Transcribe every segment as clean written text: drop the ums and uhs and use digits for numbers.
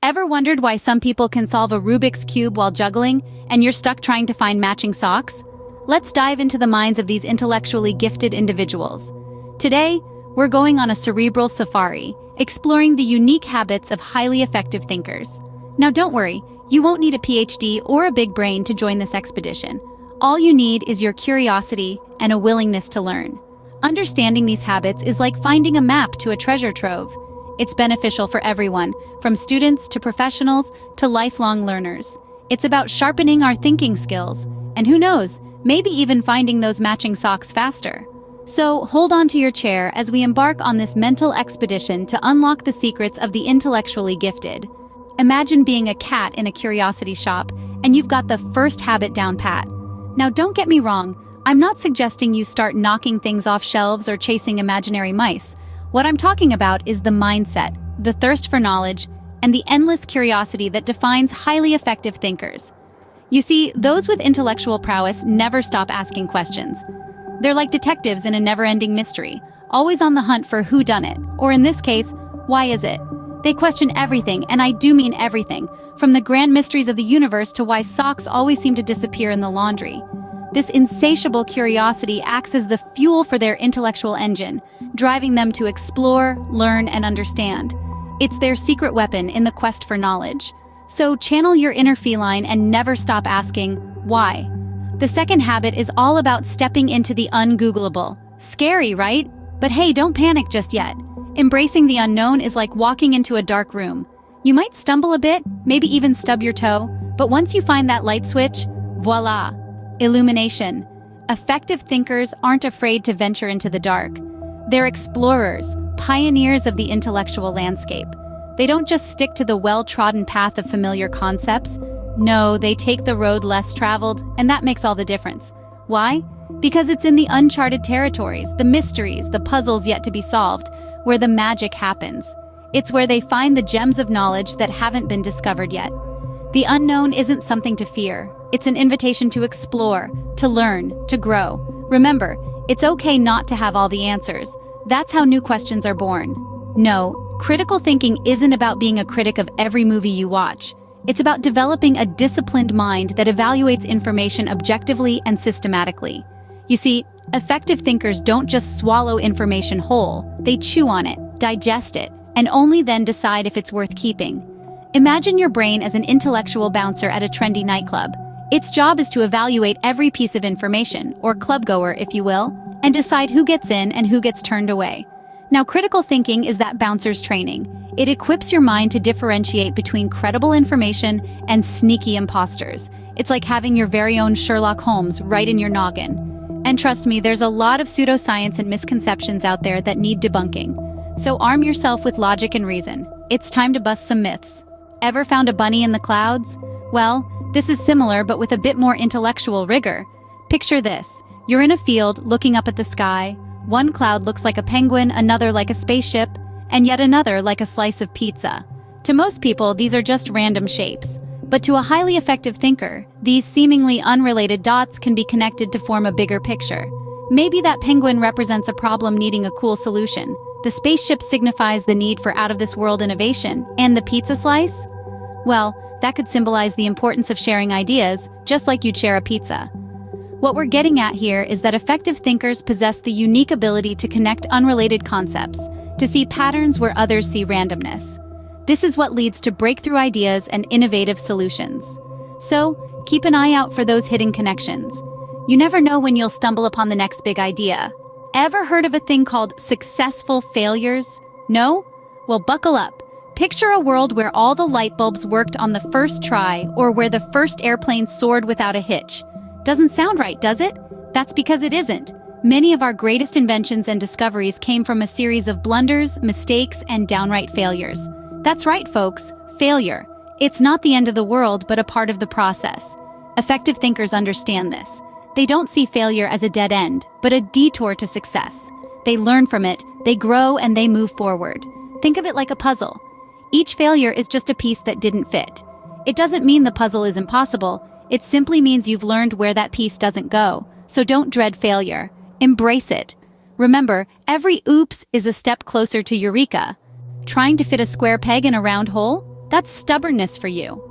Ever wondered why some people can solve a Rubik's Cube while juggling, and you're stuck trying to find matching socks? Let's dive into the minds of these intellectually gifted individuals. Today, we're going on a cerebral safari, exploring the unique habits of highly effective thinkers. Now don't worry, you won't need a PhD or a big brain to join this expedition. All you need is your curiosity and a willingness to learn. Understanding these habits is like finding a map to a treasure trove. It's beneficial for everyone, from students to professionals to lifelong learners. It's about sharpening our thinking skills, and who knows, maybe even finding those matching socks faster. So hold on to your chair as we embark on this mental expedition to unlock the secrets of the intellectually gifted. Imagine being a cat in a curiosity shop, and you've got the first habit down pat. Now don't get me wrong, I'm not suggesting you start knocking things off shelves or chasing imaginary mice. What I'm talking about is the mindset, the thirst for knowledge, and the endless curiosity that defines highly effective thinkers. You see, those with intellectual prowess never stop asking questions. They're like detectives in a never-ending mystery, always on the hunt for whodunit, or in this case, why is it? They question everything, and I do mean everything, from the grand mysteries of the universe to why socks always seem to disappear in the laundry. This insatiable curiosity acts as the fuel for their intellectual engine, driving them to explore, learn, and understand. It's their secret weapon in the quest for knowledge. So channel your inner feline and never stop asking, why? The second habit is all about stepping into the ungoogleable. Scary, right? But hey, don't panic just yet. Embracing the unknown is like walking into a dark room. You might stumble a bit, maybe even stub your toe, but once you find that light switch, voila! Illumination. Effective thinkers aren't afraid to venture into the dark. They're explorers, pioneers of the intellectual landscape. They don't just stick to the well-trodden path of familiar concepts. No, they take the road less traveled, and that makes all the difference. Why? Because it's in the uncharted territories, the mysteries, the puzzles yet to be solved, where the magic happens. It's where they find the gems of knowledge that haven't been discovered yet. The unknown isn't something to fear. It's an invitation to explore, to learn, to grow. Remember, it's okay not to have all the answers. That's how new questions are born. No, critical thinking isn't about being a critic of every movie you watch. It's about developing a disciplined mind that evaluates information objectively and systematically. You see, effective thinkers don't just swallow information whole. They chew on it, digest it, and only then decide if it's worth keeping. Imagine your brain as an intellectual bouncer at a trendy nightclub. Its job is to evaluate every piece of information, or clubgoer if you will, and decide who gets in and who gets turned away. Now, critical thinking is that bouncer's training. It equips your mind to differentiate between credible information and sneaky imposters. It's like having your very own Sherlock Holmes right in your noggin. And trust me, there's a lot of pseudoscience and misconceptions out there that need debunking. So arm yourself with logic and reason. It's time to bust some myths. Ever found a bunny in the clouds? Well, this is similar but with a bit more intellectual rigor. Picture this. You're in a field looking up at the sky. One cloud looks like a penguin, another like a spaceship, and yet another like a slice of pizza. To most people, these are just random shapes. But to a highly effective thinker, these seemingly unrelated dots can be connected to form a bigger picture. Maybe that penguin represents a problem needing a cool solution. The spaceship signifies the need for out-of-this-world innovation, and the pizza slice? Well, that could symbolize the importance of sharing ideas, just like you'd share a pizza. What we're getting at here is that effective thinkers possess the unique ability to connect unrelated concepts, to see patterns where others see randomness. This is what leads to breakthrough ideas and innovative solutions. So, keep an eye out for those hidden connections. You never know when you'll stumble upon the next big idea. Ever heard of a thing called successful failures? No? Well, buckle up. Picture a world where all the light bulbs worked on the first try, or where the first airplane soared without a hitch. Doesn't sound right, does it? That's because it isn't. Many of our greatest inventions and discoveries came from a series of blunders, mistakes, and downright failures. That's right, folks, failure. It's not the end of the world, but a part of the process. Effective thinkers understand this. They don't see failure as a dead end, but a detour to success. They learn from it, they grow, and they move forward. Think of it like a puzzle. Each failure is just a piece that didn't fit. It doesn't mean the puzzle is impossible. It simply means you've learned where that piece doesn't go. So don't dread failure. Embrace it. Remember, every oops is a step closer to eureka. Trying to fit a square peg in a round hole? That's stubbornness for you.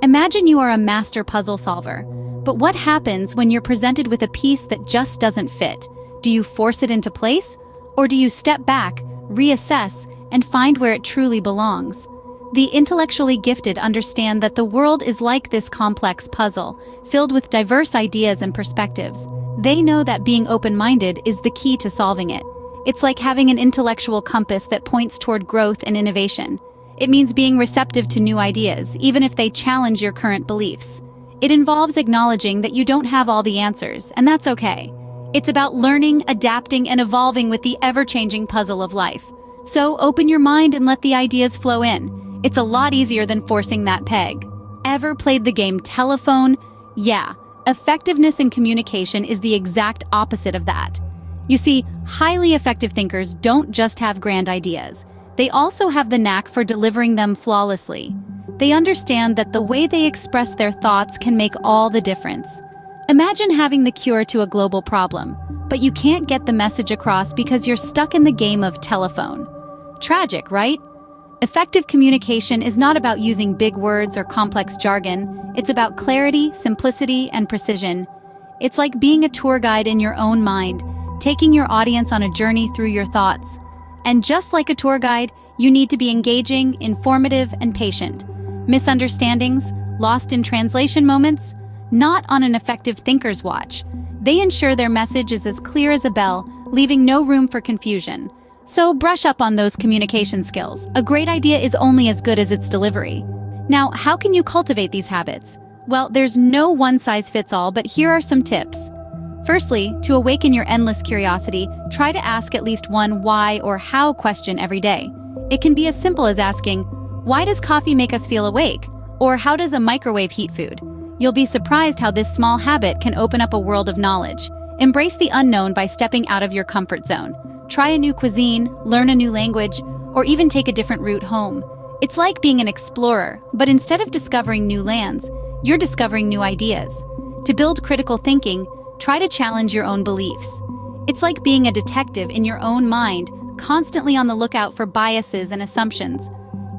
Imagine you are a master puzzle solver. But what happens when you're presented with a piece that just doesn't fit? Do you force it into place? Or do you step back, reassess, and find where it truly belongs? The intellectually gifted understand that the world is like this complex puzzle, filled with diverse ideas and perspectives. They know that being open-minded is the key to solving it. It's like having an intellectual compass that points toward growth and innovation. It means being receptive to new ideas, even if they challenge your current beliefs. It involves acknowledging that you don't have all the answers, and that's okay. It's about learning, adapting, and evolving with the ever-changing puzzle of life. So open your mind and let the ideas flow in. It's a lot easier than forcing that peg. Ever played the game telephone? Yeah, effectiveness in communication is the exact opposite of that. You see, highly effective thinkers don't just have grand ideas. They also have the knack for delivering them flawlessly. They understand that the way they express their thoughts can make all the difference. Imagine having the cure to a global problem, but you can't get the message across because you're stuck in the game of telephone. Tragic, right? Effective communication is not about using big words or complex jargon. It's about clarity, simplicity, and precision. It's like being a tour guide in your own mind, taking your audience on a journey through your thoughts. And just like a tour guide, you need to be engaging, informative, and patient. Misunderstandings, lost in translation moments, not on an effective thinker's watch. They ensure their message is as clear as a bell, leaving no room for confusion. So brush up on those communication skills. A great idea is only as good as its delivery. Now, how can you cultivate these habits? Well, there's no one-size-fits-all, but here are some tips. Firstly, to awaken your endless curiosity, try to ask at least one why or how question every day. It can be as simple as asking, why does coffee make us feel awake? Or how does a microwave heat food? You'll be surprised how this small habit can open up a world of knowledge. Embrace the unknown by stepping out of your comfort zone. Try a new cuisine, learn a new language, or even take a different route home. It's like being an explorer, but instead of discovering new lands, you're discovering new ideas. To build critical thinking, try to challenge your own beliefs. It's like being a detective in your own mind, constantly on the lookout for biases and assumptions.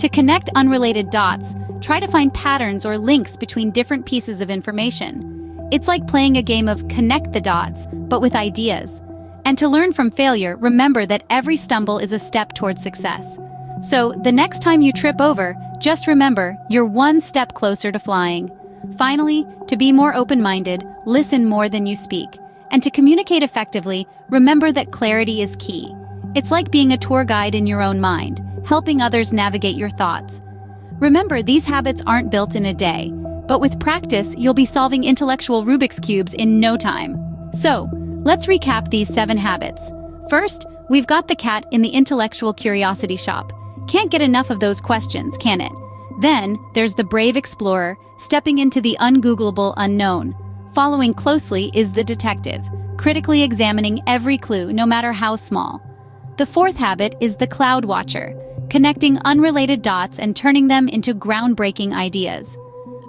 To connect unrelated dots, try to find patterns or links between different pieces of information. It's like playing a game of connect the dots, but with ideas. And to learn from failure, remember that every stumble is a step towards success. So, the next time you trip over, just remember, you're one step closer to flying. Finally, to be more open-minded, listen more than you speak. And to communicate effectively, remember that clarity is key. It's like being a tour guide in your own mind, helping others navigate your thoughts. Remember, these habits aren't built in a day, but with practice, you'll be solving intellectual Rubik's Cubes in no time. So, let's recap these 7 habits. First, we've got the cat in the intellectual curiosity shop. Can't get enough of those questions, can it? Then, there's the brave explorer, stepping into the ungoogleable unknown. Following closely is the detective, critically examining every clue, no matter how small. The 4th habit is the cloud watcher, connecting unrelated dots and turning them into groundbreaking ideas.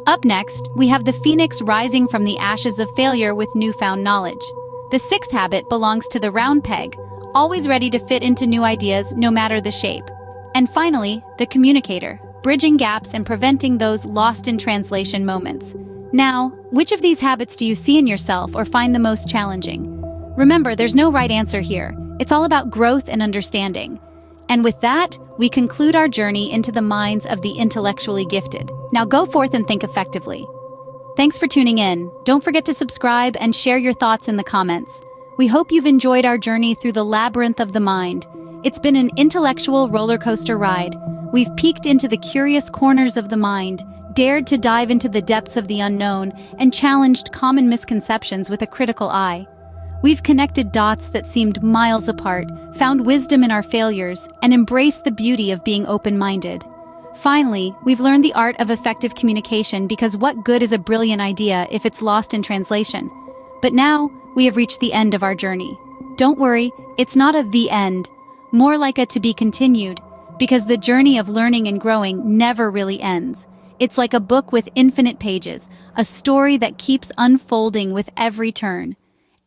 Up next, we have the phoenix rising from the ashes of failure with newfound knowledge. The 6th habit belongs to the round peg, always ready to fit into new ideas no matter the shape. And finally, the communicator, bridging gaps and preventing those lost in translation moments. Now, which of these habits do you see in yourself or find the most challenging? Remember, there's no right answer here. It's all about growth and understanding. And with that, we conclude our journey into the minds of the intellectually gifted. Now go forth and think effectively. Thanks for tuning in. Don't forget to subscribe and share your thoughts in the comments. We hope you've enjoyed our journey through the labyrinth of the mind. It's been an intellectual roller coaster ride. We've peeked into the curious corners of the mind, dared to dive into the depths of the unknown, and challenged common misconceptions with a critical eye. We've connected dots that seemed miles apart, found wisdom in our failures, and embraced the beauty of being open-minded. Finally, we've learned the art of effective communication, because what good is a brilliant idea if it's lost in translation? But now, we have reached the end of our journey. Don't worry, it's not the end, more like a to be continued, because the journey of learning and growing never really ends. It's like a book with infinite pages, a story that keeps unfolding with every turn.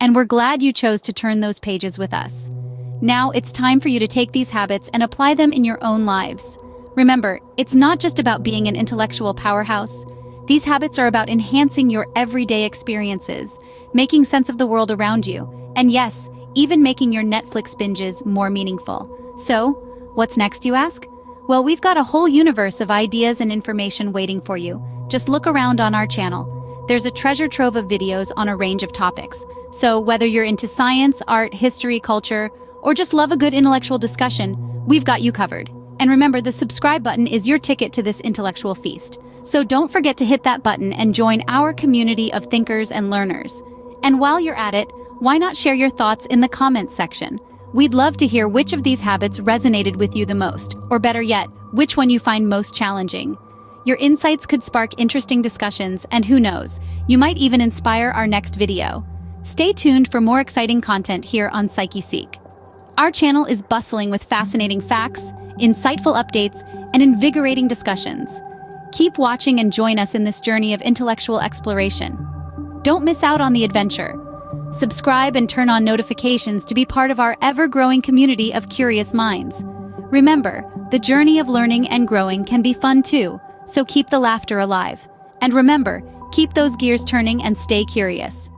And we're glad you chose to turn those pages with us. Now it's time for you to take these habits and apply them in your own lives. Remember, it's not just about being an intellectual powerhouse. These habits are about enhancing your everyday experiences, making sense of the world around you, and yes, even making your Netflix binges more meaningful. So, what's next, you ask? Well, we've got a whole universe of ideas and information waiting for you. Just look around on our channel. There's a treasure trove of videos on a range of topics. So whether you're into science, art, history, culture, or just love a good intellectual discussion, we've got you covered. And remember, the subscribe button is your ticket to this intellectual feast. So don't forget to hit that button and join our community of thinkers and learners. And while you're at it, why not share your thoughts in the comments section? We'd love to hear which of these habits resonated with you the most, or better yet, which one you find most challenging. Your insights could spark interesting discussions, and who knows, you might even inspire our next video. Stay tuned for more exciting content here on PsycheSeek. Our channel is bustling with fascinating facts, insightful updates, and invigorating discussions. Keep watching and join us in this journey of intellectual exploration. Don't miss out on the adventure. Subscribe and turn on notifications to be part of our ever-growing community of curious minds. Remember, the journey of learning and growing can be fun too, so keep the laughter alive. And remember, keep those gears turning and stay curious.